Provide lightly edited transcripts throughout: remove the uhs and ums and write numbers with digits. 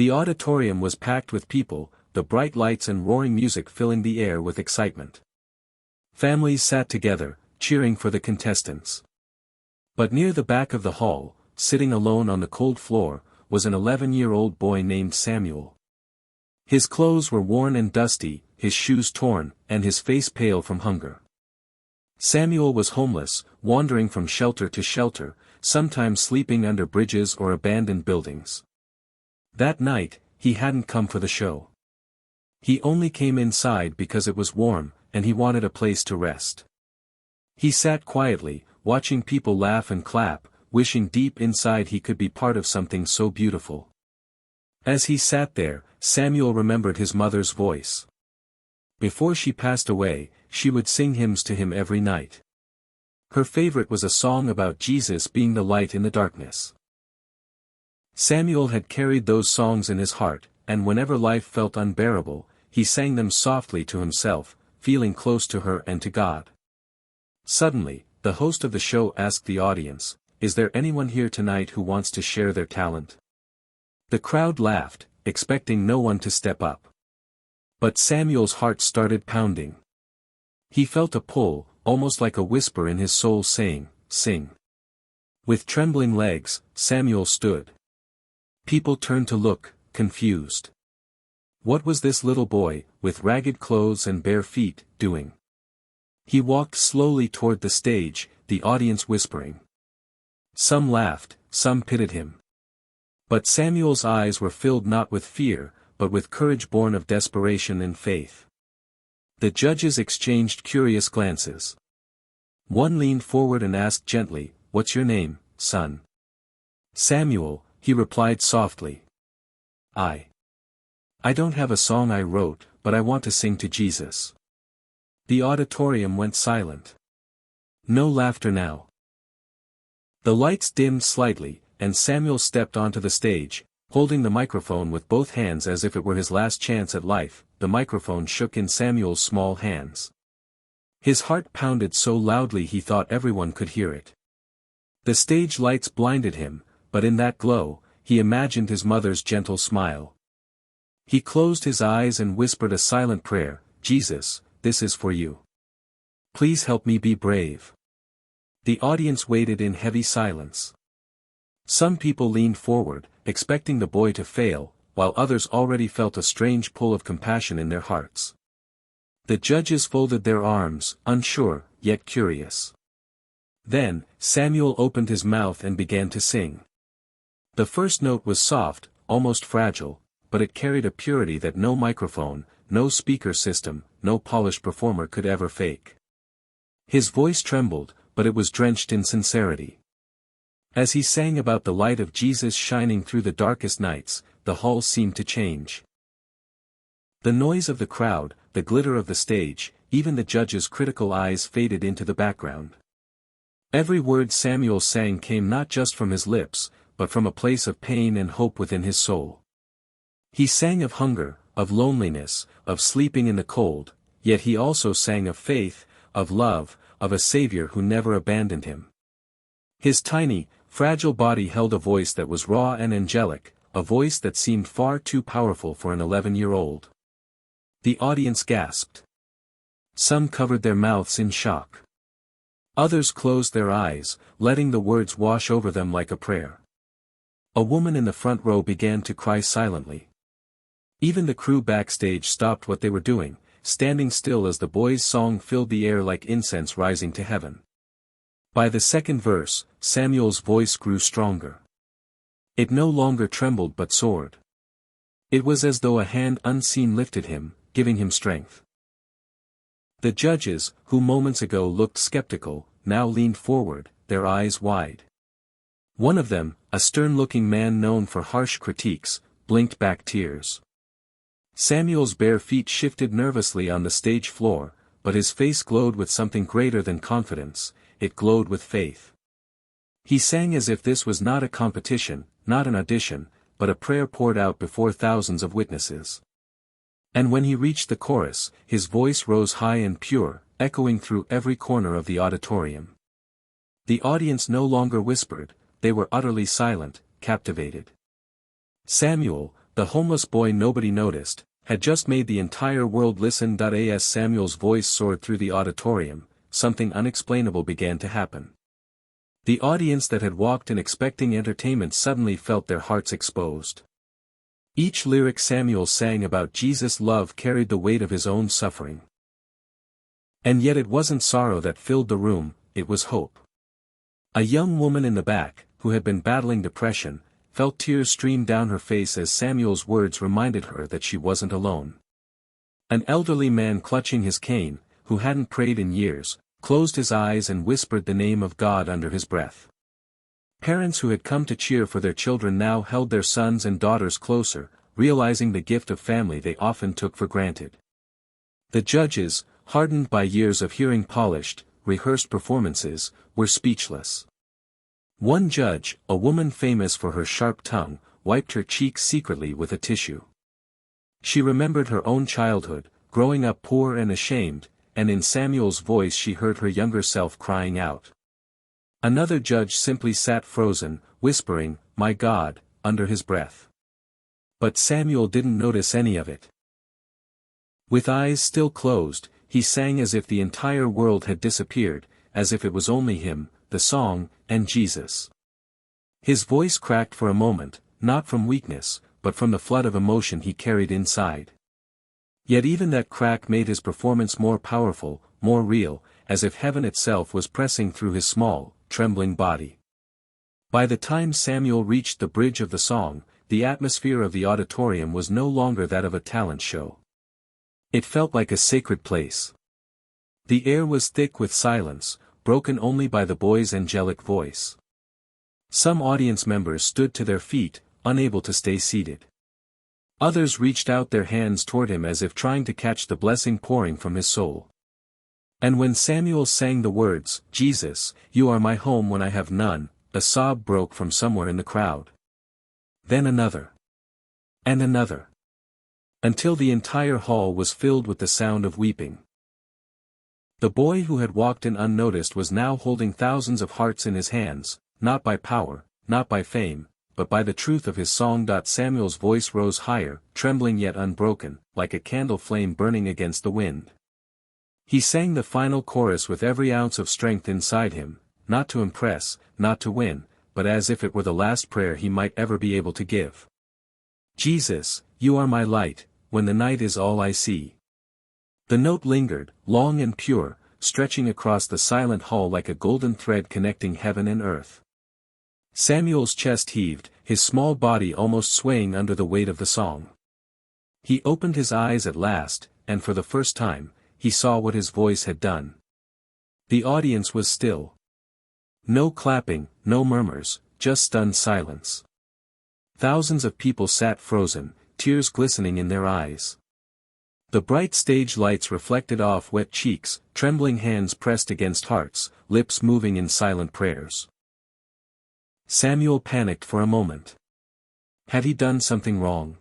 The auditorium was packed with people, the bright lights and roaring music filling the air with excitement. Families sat together, cheering for the contestants. But near the back of the hall, sitting alone on the cold floor, was an 11-year-old boy named Samuel. His clothes were worn and dusty, his shoes torn, and his face pale from hunger. Samuel was homeless, wandering from shelter to shelter, sometimes sleeping under bridges or abandoned buildings. That night, he hadn't come for the show. He only came inside because it was warm, and he wanted a place to rest. He sat quietly, watching people laugh and clap, wishing deep inside he could be part of something so beautiful. As he sat there, Samuel remembered his mother's voice. Before she passed away, she would sing hymns to him every night. Her favorite was a song about Jesus being the light in the darkness. Samuel had carried those songs in his heart, and whenever life felt unbearable, he sang them softly to himself, feeling close to her and to God. Suddenly, the host of the show asked the audience, "Is there anyone here tonight who wants to share their talent?" The crowd laughed, expecting no one to step up. But Samuel's heart started pounding. He felt a pull, almost like a whisper in his soul saying, "Sing." With trembling legs, Samuel stood. People turned to look, confused. What was this little boy, with ragged clothes and bare feet, doing? He walked slowly toward the stage, the audience whispering. Some laughed, some pitied him. But Samuel's eyes were filled not with fear, but with courage born of desperation and faith. The judges exchanged curious glances. One leaned forward and asked gently, "What's your name, son?" "Samuel," he replied softly. I don't have a song I wrote, but I want to sing to Jesus." The auditorium went silent. No laughter now. The lights dimmed slightly, and Samuel stepped onto the stage, holding the microphone with both hands as if it were his last chance at life. The microphone shook in Samuel's small hands. His heart pounded so loudly he thought everyone could hear it. The stage lights blinded him, but in that glow, he imagined his mother's gentle smile. He closed his eyes and whispered a silent prayer, "Jesus, this is for you. Please help me be brave." The audience waited in heavy silence. Some people leaned forward, expecting the boy to fail, while others already felt a strange pull of compassion in their hearts. The judges folded their arms, unsure, yet curious. Then, Samuel opened his mouth and began to sing. The first note was soft, almost fragile, but it carried a purity that no microphone, no speaker system, no polished performer could ever fake. His voice trembled, but it was drenched in sincerity. As he sang about the light of Jesus shining through the darkest nights, the hall seemed to change. The noise of the crowd, the glitter of the stage, even the judges' critical eyes faded into the background. Every word Samuel sang came not just from his lips, but from a place of pain and hope within his soul. He sang of hunger, of loneliness, of sleeping in the cold, yet he also sang of faith, of love, of a Savior who never abandoned him. His tiny, fragile body held a voice that was raw and angelic, a voice that seemed far too powerful for an 11-year-old. The audience gasped. Some covered their mouths in shock. Others closed their eyes, letting the words wash over them like a prayer. A woman in the front row began to cry silently. Even the crew backstage stopped what they were doing, standing still as the boy's song filled the air like incense rising to heaven. By the second verse, Samuel's voice grew stronger. It no longer trembled but soared. It was as though a hand unseen lifted him, giving him strength. The judges, who moments ago looked skeptical, now leaned forward, their eyes wide. One of them, a stern-looking man known for harsh critiques, blinked back tears. Samuel's bare feet shifted nervously on the stage floor, but his face glowed with something greater than confidence, it glowed with faith. He sang as if this was not a competition, not an audition, but a prayer poured out before thousands of witnesses. And when he reached the chorus, his voice rose high and pure, echoing through every corner of the auditorium. The audience no longer whispered, they were utterly silent, captivated. Samuel, the homeless boy nobody noticed, had just made the entire world listen. As Samuel's voice soared through the auditorium, something unexplainable began to happen. The audience that had walked in expecting entertainment suddenly felt their hearts exposed. Each lyric Samuel sang about Jesus' love carried the weight of his own suffering. And yet it wasn't sorrow that filled the room, it was hope. A young woman in the back, who had been battling depression, felt tears stream down her face as Samuel's words reminded her that she wasn't alone. An elderly man clutching his cane, who hadn't prayed in years, closed his eyes and whispered the name of God under his breath. Parents who had come to cheer for their children now held their sons and daughters closer, realizing the gift of family they often took for granted. The judges, hardened by years of hearing polished, rehearsed performances, were speechless. One judge, a woman famous for her sharp tongue, wiped her cheeks secretly with a tissue. She remembered her own childhood, growing up poor and ashamed, and in Samuel's voice she heard her younger self crying out. Another judge simply sat frozen, whispering, "My God," under his breath. But Samuel didn't notice any of it. With eyes still closed, he sang as if the entire world had disappeared, as if it was only him, the song, and Jesus. His voice cracked for a moment, not from weakness, but from the flood of emotion he carried inside. Yet even that crack made his performance more powerful, more real, as if heaven itself was pressing through his small, trembling body. By the time Samuel reached the bridge of the song, the atmosphere of the auditorium was no longer that of a talent show. It felt like a sacred place. The air was thick with silence, broken only by the boy's angelic voice. Some audience members stood to their feet, unable to stay seated. Others reached out their hands toward him as if trying to catch the blessing pouring from his soul. And when Samuel sang the words, "Jesus, you are my home when I have none," a sob broke from somewhere in the crowd. Then another. And another. Until the entire hall was filled with the sound of weeping. The boy who had walked in unnoticed was now holding thousands of hearts in his hands, not by power, not by fame, but by the truth of his song. Samuel's voice rose higher, trembling yet unbroken, like a candle flame burning against the wind. He sang the final chorus with every ounce of strength inside him, not to impress, not to win, but as if it were the last prayer he might ever be able to give. Jesus, you are my light, when the night is all I see. The note lingered, long and pure, stretching across the silent hall like a golden thread connecting heaven and earth. Samuel's chest heaved, his small body almost swaying under the weight of the song. He opened his eyes at last, and for the first time, he saw what his voice had done. The audience was still. No clapping, no murmurs, just stunned silence. Thousands of people sat frozen, tears glistening in their eyes. The bright stage lights reflected off wet cheeks, trembling hands pressed against hearts, lips moving in silent prayers. Samuel panicked for a moment. Had he done something wrong?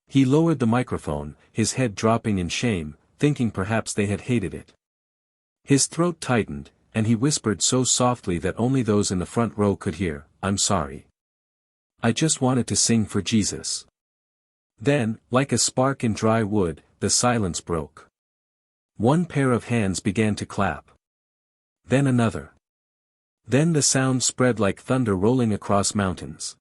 He lowered the microphone, his head dropping in shame, thinking perhaps they had hated it. His throat tightened, and he whispered so softly that only those in the front row could hear, "I'm sorry. I just wanted to sing for Jesus." Then, like a spark in dry wood, the silence broke. One pair of hands began to clap. Then another. Then the sound spread like thunder rolling across mountains.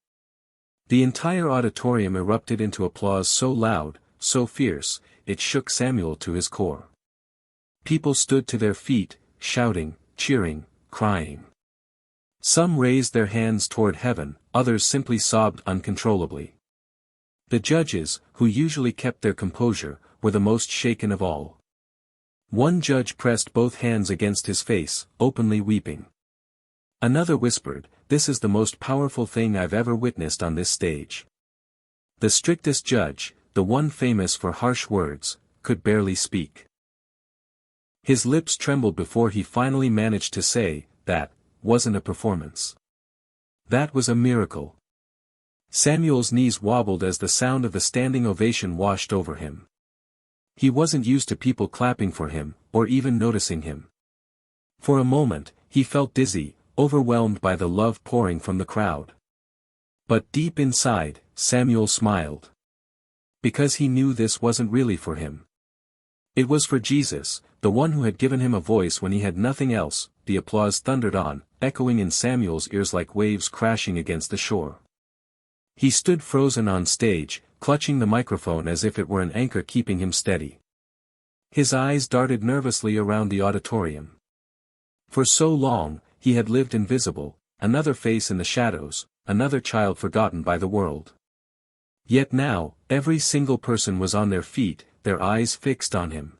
The entire auditorium erupted into applause so loud, so fierce, it shook Samuel to his core. People stood to their feet, shouting, cheering, crying. Some raised their hands toward heaven, others simply sobbed uncontrollably. The judges, who usually kept their composure, were the most shaken of all. One judge pressed both hands against his face, openly weeping. Another whispered, "This is the most powerful thing I've ever witnessed on this stage." The strictest judge, the one famous for harsh words, could barely speak. His lips trembled before he finally managed to say, "That wasn't a performance. That was a miracle." Samuel's knees wobbled as the sound of the standing ovation washed over him. He wasn't used to people clapping for him, or even noticing him. For a moment, he felt dizzy, overwhelmed by the love pouring from the crowd. But deep inside, Samuel smiled. Because he knew this wasn't really for him. It was for Jesus, the one who had given him a voice when he had nothing else. The applause thundered on, echoing in Samuel's ears like waves crashing against the shore. He stood frozen on stage, clutching the microphone as if it were an anchor keeping him steady. His eyes darted nervously around the auditorium. For so long, he had lived invisible, another face in the shadows, another child forgotten by the world. Yet now, every single person was on their feet, their eyes fixed on him.